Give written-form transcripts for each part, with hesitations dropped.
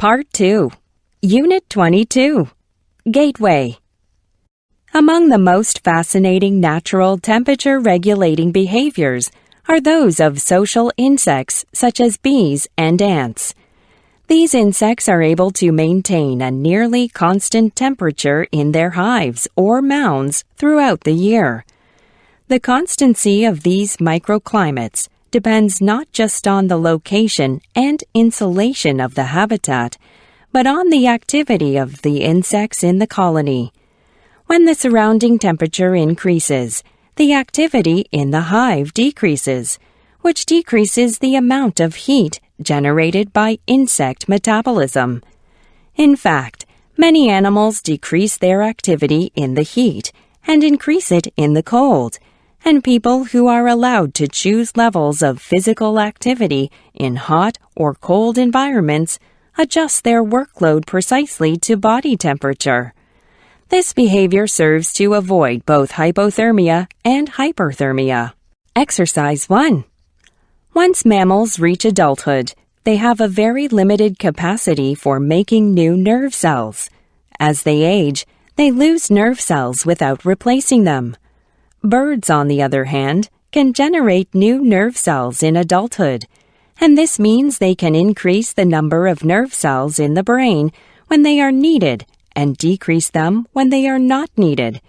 Part 2, Unit 22, Gateway. Among the most fascinating natural temperature-regulating behaviors are those of social insects such as bees and ants. These insects are able to maintain a nearly constant temperature in their hives or mounds throughout the year. The constancy of these microclimates depends not just on the location and insulation of the habitat, but on the activity of the insects in the colony. When the surrounding temperature increases, the activity in the hive decreases, which decreases the amount of heat generated by insect metabolism. In fact, many animals decrease their activity in the heat and increase it in the cold, and people who are allowed to choose levels of physical activity in hot or cold environments adjust their workload precisely to body temperature. This behavior serves to avoid both hypothermia and hyperthermia. Exercise 1. Once mammals reach adulthood, they have a very limited capacity for making new nerve cells. As they age, they lose nerve cells without replacing them. Birds, on the other hand, can generate new nerve cells in adulthood, and this means they can increase the number of nerve cells in the brain when they are needed and decrease them when they are not needed.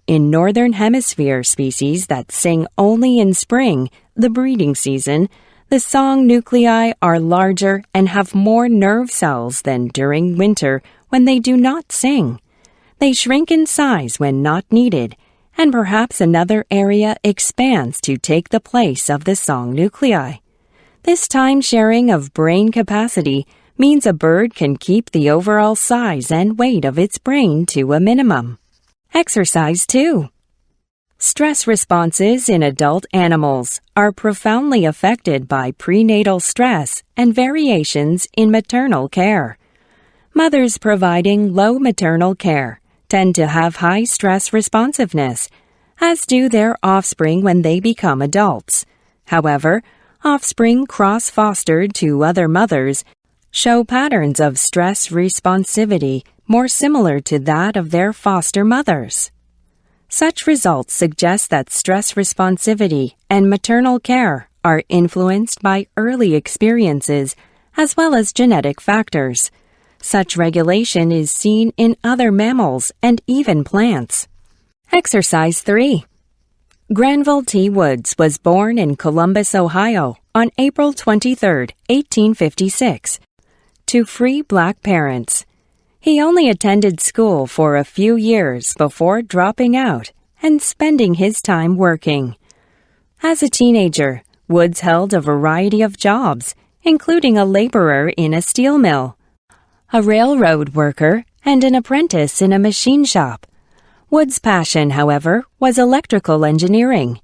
In Northern Hemisphere species that sing only in spring, the breeding season, the song nuclei are larger and have more nerve cells than during winter when they do not sing. They shrink in size when not needed, and perhaps another area expands to take the place of the song nuclei. This time-sharing of brain capacity means a bird can keep the overall size and weight of its brain to a minimum. Exercise 2. Stress responses in adult animals are profoundly affected by prenatal stress and variations in maternal care. Mothers providing low maternal care tend to have high stress responsiveness, as do their offspring when they become adults. However, offspring cross-fostered to other mothers show patterns of stress responsivity more similar to that of their foster mothers. Such results suggest that stress responsivity and maternal care are influenced by early experiences as well as genetic factors. Such regulation is seen in other mammals and even plants. Exercise 3. Granville T. Woods was born in Columbus, Ohio, on April 23, 1856, to free black parents. He only attended school for a few years before dropping out and spending his time working. As a teenager, Woods held a variety of jobs, including a laborer in a steel mill, a railroad worker, and an apprentice in a machine shop. Woods' passion, however, was electrical engineering.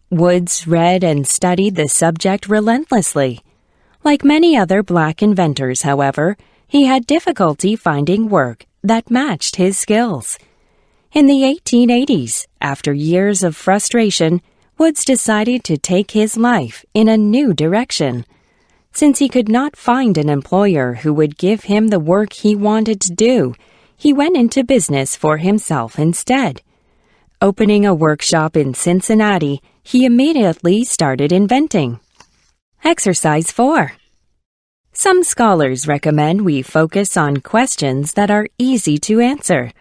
Woods read and studied the subject relentlessly. Like many other black inventors, however, he had difficulty finding work that matched his skills. In the 1880s, after years of frustration, Woods decided to take his life in a new direction. Since he could not find an employer who would give him the work he wanted to do, he went into business for himself instead. Opening a workshop in Cincinnati, he immediately started inventing. Exercise 4. Some scholars recommend we focus on questions that are easy to answer.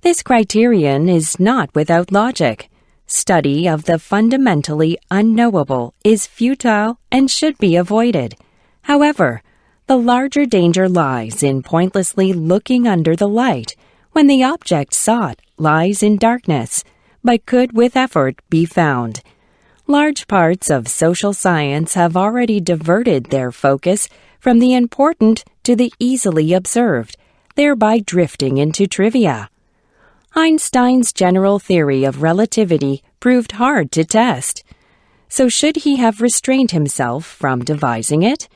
This criterion is not without logic. Study of the fundamentally unknowable is futile and should be avoided. However, the larger danger lies in pointlessly looking under the light when the object sought lies in darkness, but could with effort be found. Large parts of social science have already diverted their focus from the important to the easily observed, thereby drifting into trivia. Einstein's general theory of relativity proved hard to test. So should he have restrained himself from devising it?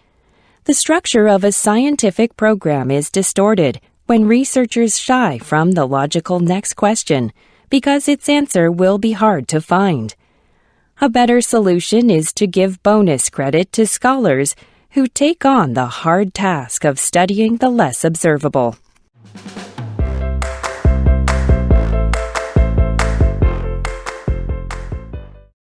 The structure of a scientific program is distorted when researchers shy from the logical next question because its answer will be hard to find. A better solution is to give bonus credit to scholars who take on the hard task of studying the less observable.